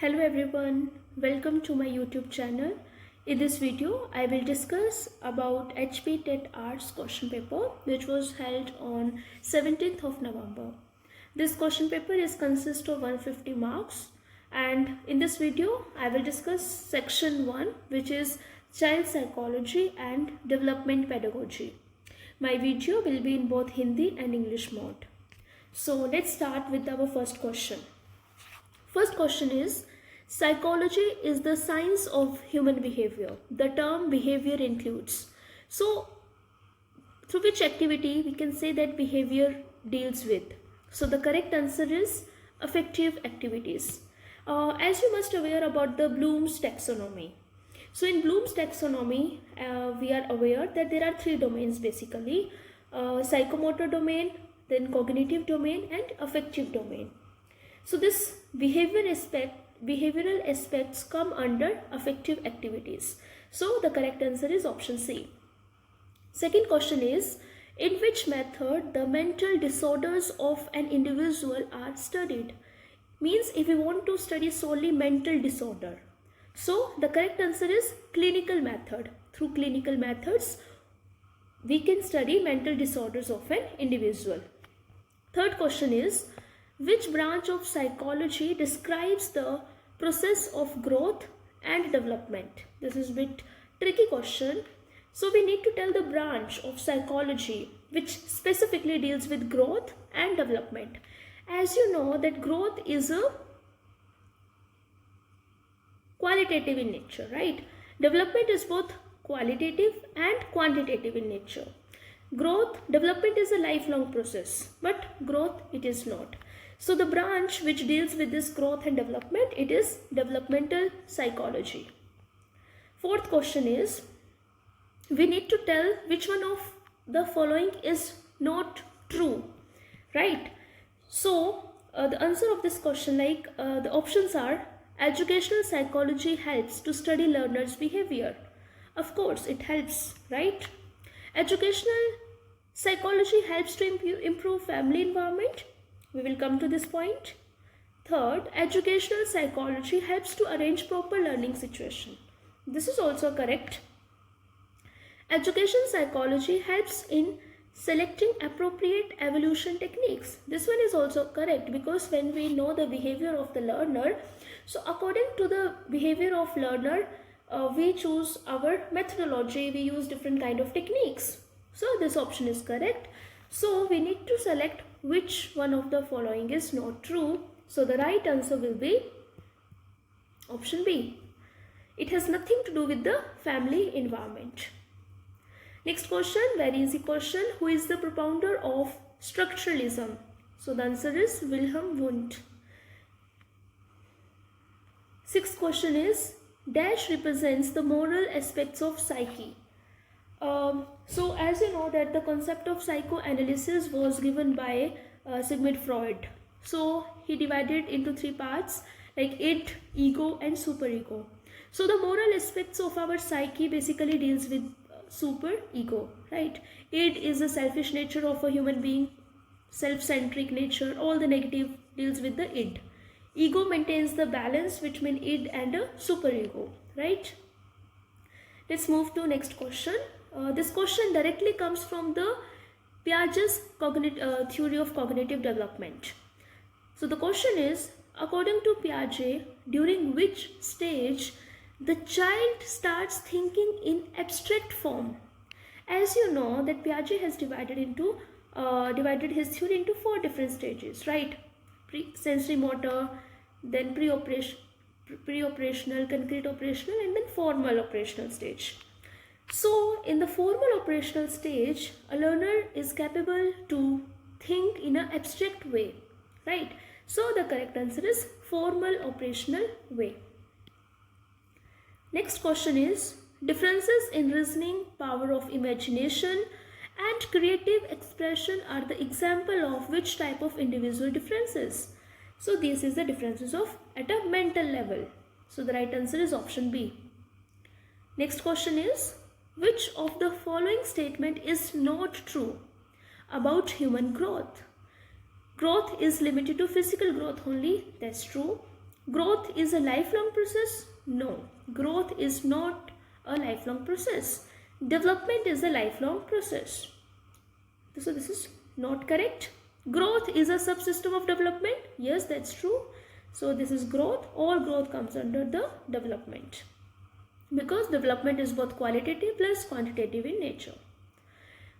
Hello everyone, welcome to my YouTube channel. In this video, I will discuss about HP TET Arts question paper which was held on 17th of November. This question paper is consist of 150 marks, and in this video, I will discuss section 1 which is child psychology and development pedagogy. My video will be in both Hindi and English mode. So let's start with our first question. First question is, psychology is the science of human behavior. The term behavior includes. So, through which activity we can say that behavior deals with? So, the correct answer is affective activities. As you must aware about the Bloom's taxonomy. So, in Bloom's taxonomy, we are aware that there are three domains basically. Psychomotor domain, then cognitive domain and affective domain. So this behavioral aspects come under affective activities. So the correct answer is option C. Second question is, in which method the mental disorders of an individual are studied? Means if we want to study solely mental disorder. So the correct answer is clinical method. Through clinical methods, we can study mental disorders of an individual. Third question is, which branch of psychology describes the process of growth and development? This is a bit tricky question. So we need to tell the branch of psychology which specifically deals with growth and development. As you know that growth is a qualitative in nature, right? Development is both qualitative and quantitative in nature. Development is a lifelong process, but growth it is not. So the branch which deals with this growth and development, it is developmental psychology. Fourth question is, we need to tell which one of the following is not true, right? So the answer of this question, the options are, educational psychology helps to study learners' behavior. Of course, it helps, right? Educational psychology helps to improve family environment. We will come to this point. Third, educational psychology helps to arrange proper learning situation. This is also correct. Education psychology helps in selecting appropriate evolution techniques. This one is also correct, because when we know the behavior of the learner, so according to the behavior of learner, we choose our methodology, we use different kind of techniques. So this option is correct. So we need to select which one of the following is not true. So the right answer will be option B. It has nothing to do with the family environment. Next question, very easy question. Who is the propounder of structuralism? So the answer is Wilhelm Wundt. Sixth question is, dash represents the moral aspects of psyche. So as you know that the concept of psychoanalysis was given by Sigmund Freud. So he divided into three parts like id, ego and superego. So the moral aspects of our psyche basically deals with superego, right? Id is the selfish nature of a human being, self-centric nature, all the negative deals with the id. Ego maintains the balance between id and a superego, right? Let's move to next question. This question directly comes from the Piaget's theory of cognitive development. So the question is, according to Piaget, during which stage the child starts thinking in abstract form? As you know that Piaget has divided his theory into four different stages, right? Sensory motor, then pre-operational, concrete operational, and then formal operational stage. So in the formal operational stage, a learner is capable to think in an abstract way, right? So the correct answer is formal operational way. Next question is, differences in reasoning, power of imagination and creative expression are the example of which type of individual differences? So this is the differences at a mental level. So the right answer is option B. Next question is, which of the following statement is not true about human growth? Growth is limited to physical growth only. That's true. Growth is a lifelong process? No, growth is not a lifelong process. Development is a lifelong process. So this is not correct. Growth is a subsystem of development? Yes, that's true. So this is growth. All growth comes under the development, because development is both qualitative plus quantitative in nature.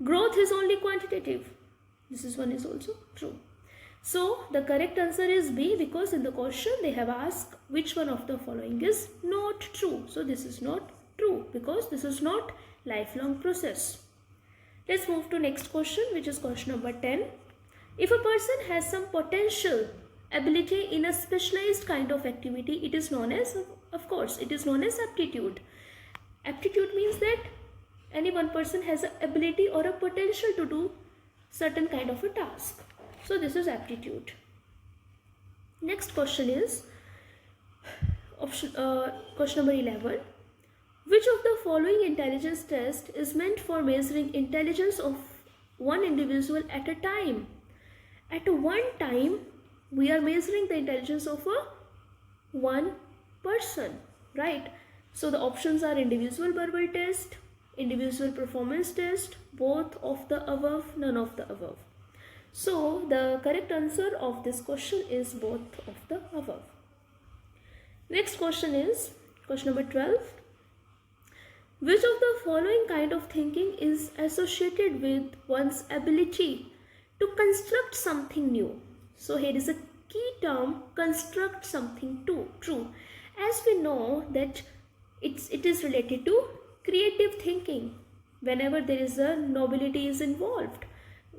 Growth is only quantitative. This one is also true. So the correct answer is B, because in the question they have asked which one of the following is not true. So this is not true, because this is not lifelong process. Let's move to next question, which is question number 10. If a person has some potential ability in a specialized kind of activity, it is known as, of course, it is known as aptitude. Aptitude means that any one person has an ability or a potential to do certain kind of a task. So this is aptitude. Next question is question number 11. Which of the following intelligence test is meant for measuring intelligence of one individual at a time? At one time, we are measuring the intelligence of one person, right? So the options are individual verbal test, individual performance test, both of the above, none of the above. So the correct answer of this question is both of the above. Next question is question number 12. Which of the following kind of thinking is associated with one's ability to construct something new? So here is a key term, construct something true. As we know that it is related to creative thinking. Whenever there is a nobility is involved,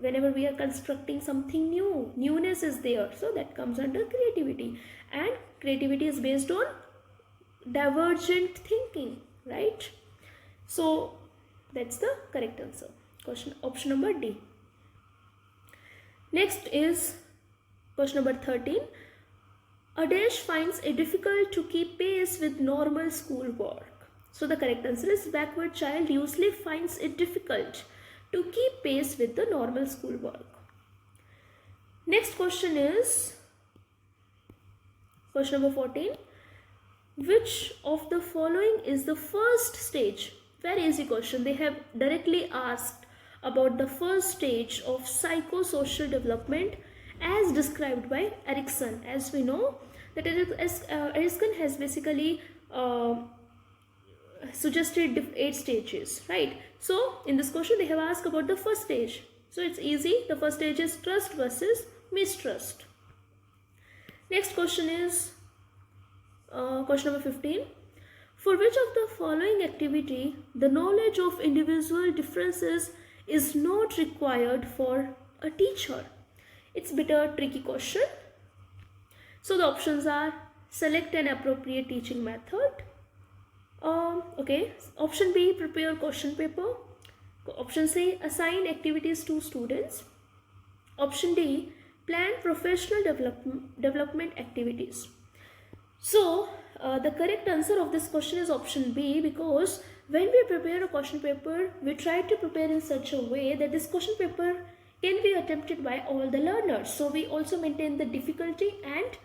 whenever we are constructing something new, newness is there, so that comes under creativity. And creativity is based on divergent thinking, right? So that's the correct answer. Option number D. Next is question number 13. A dash finds it difficult to keep pace with normal school work. So the correct answer is backward child usually finds it difficult to keep pace with the normal school work. Next question is question number 14. Which of the following is the first stage? Very easy question. They have directly asked about the first stage of psychosocial development as described by Erikson. As we know that Erikson has basically suggested 8 stages, right? So in this question they have asked about the first stage. So it's easy. The first stage is trust versus mistrust. Next question is question number 15. For which of the following activity the knowledge of individual differences is not required for a teacher? It's a bit a tricky question. So the options are select an appropriate teaching method. Okay. Option B, prepare question paper. Option C, assign activities to students. Option D, plan professional development activities. So the correct answer of this question is option B, because when we prepare a question paper, we try to prepare in such a way that this question paper can be attempted by all the learners. So we also maintain the difficulty and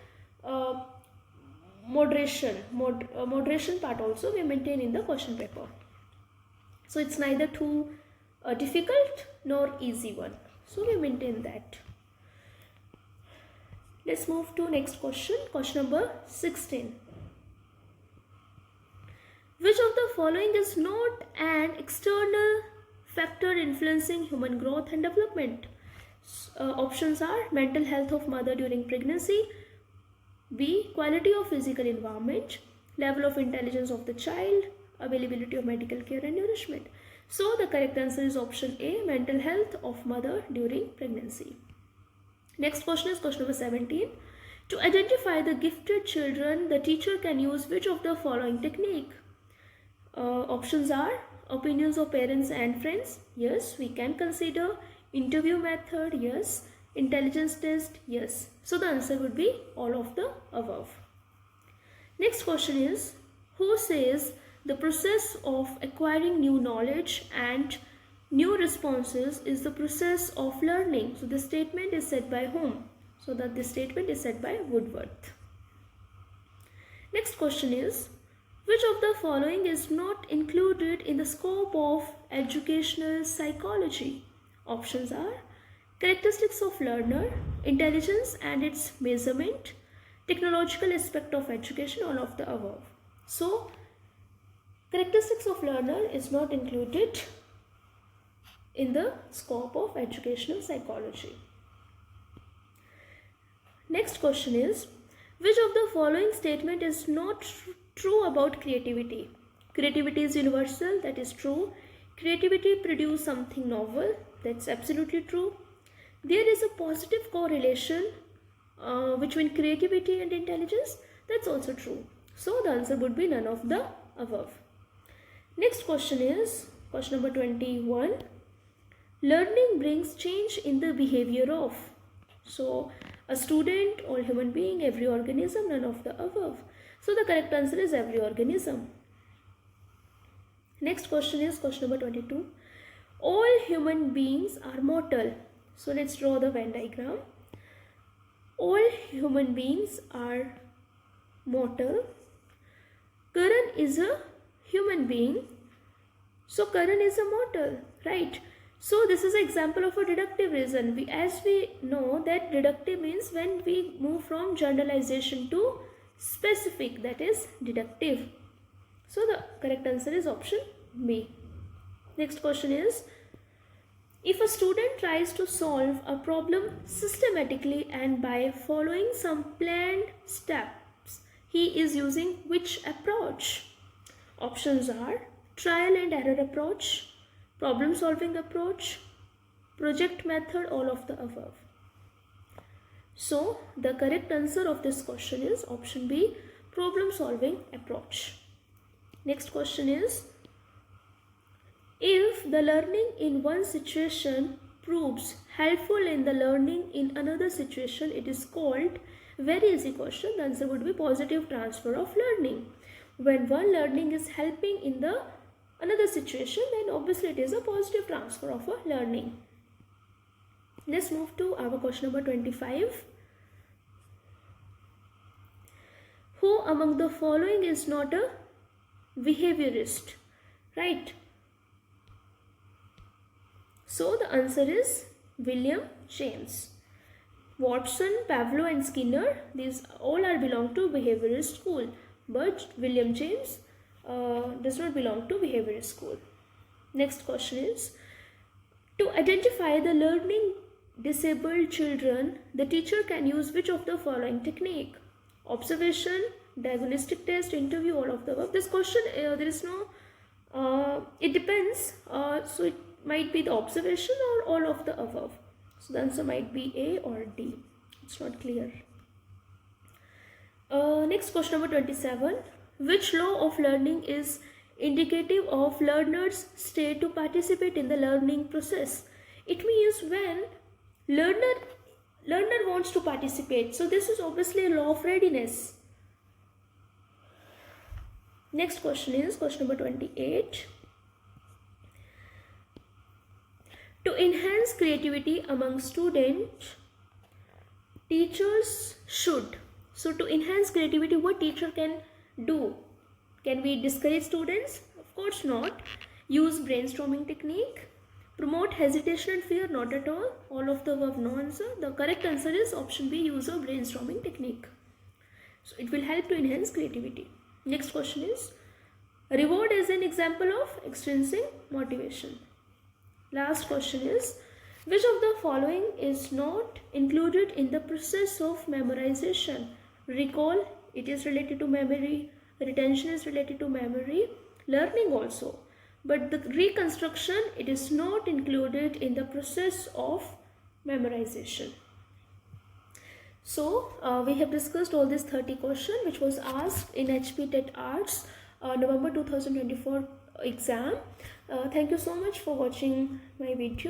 moderation part also we maintain in the question paper. So it's neither too difficult nor easy one. So we maintain that. Let's move to next question. Question number 16. Which of the following is not an external factor influencing human growth and development? Options are mental health of mother during pregnancy, B, quality of physical environment, level of intelligence of the child, availability of medical care and nourishment. So the correct answer is option A, mental health of mother during pregnancy. Next question is question number 17. To identify the gifted children, the teacher can use which of the following technique? Options are opinions of parents and friends. Yes, we can consider interview method. Yes. Intelligence test. Yes. So the answer would be all of the above. Next question is, who says the process of acquiring new knowledge and new responses is the process of learning? So the statement is said by whom? So that this statement is said by Woodworth. Next question is, which of the following is not included in the scope of educational psychology? Options are characteristics of learner, intelligence and its measurement, technological aspect of education, all of the above. So, characteristics of learner is not included in the scope of educational psychology. Next question is, which of the following statement is not true about creativity? Creativity is universal, that is true. Creativity produces something novel, that's absolutely true. There is a positive correlation between creativity and intelligence, that's also true. So the answer would be none of the above. Next question is question number 21. Learning brings change in the behavior of. So a student, all human being, every organism, none of the above. So the correct answer is every organism. Next question is question number 22. All human beings are mortal. So let's draw the Venn diagram. All human beings are mortal. Karan is a human being. So Karan is a mortal, right? So this is an example of a deductive reason. As we know that deductive means when we move from generalization to specific, that is deductive. So the correct answer is option B. Next question is, if a student tries to solve a problem systematically and by following some planned steps, he is using which approach? Options are trial and error approach, problem solving approach, project method, all of the above. So the correct answer of this question is option B, problem solving approach. Next question is, if the learning in one situation proves helpful in the learning in another situation, it is called, very easy question, the answer would be positive transfer of learning. When one learning is helping in the another situation, then obviously it is a positive transfer of a learning. Let's move to our question number 25. Who among the following is not a behaviorist? Right? So the answer is William James. Watson, Pavlov and Skinner, these all are belong to behaviorist school, but William James does not belong to behaviorist school. Next question is, to identify the learning disabled children, the teacher can use which of the following technique? Observation, diagnostic test, interview, all of the above. This question, there is no, it depends. So it might be the observation or all of the above. So the answer might be A or D. It's not clear. Next question number 27. Which law of learning is indicative of learner's state to participate in the learning process? It means when learner wants to participate. So this is obviously a law of readiness. Next question is question number 28. To enhance creativity among students, teachers should. So to enhance creativity, what teacher can do? Can we discourage students? Of course not. Use brainstorming technique. Promote hesitation and fear? Not at all. All of the above, no answer. The correct answer is option B, use of brainstorming technique. So it will help to enhance creativity. Next question is, reward is an example of extrinsic motivation. Last question is, which of the following is not included in the process of memorization? Recall, it is related to memory. Retention is related to memory. Learning also. But the reconstruction, it is not included in the process of memorization. So we have discussed all these 30 questions which was asked in HP TET Arts November 2024 exam. Thank you so much for watching my video.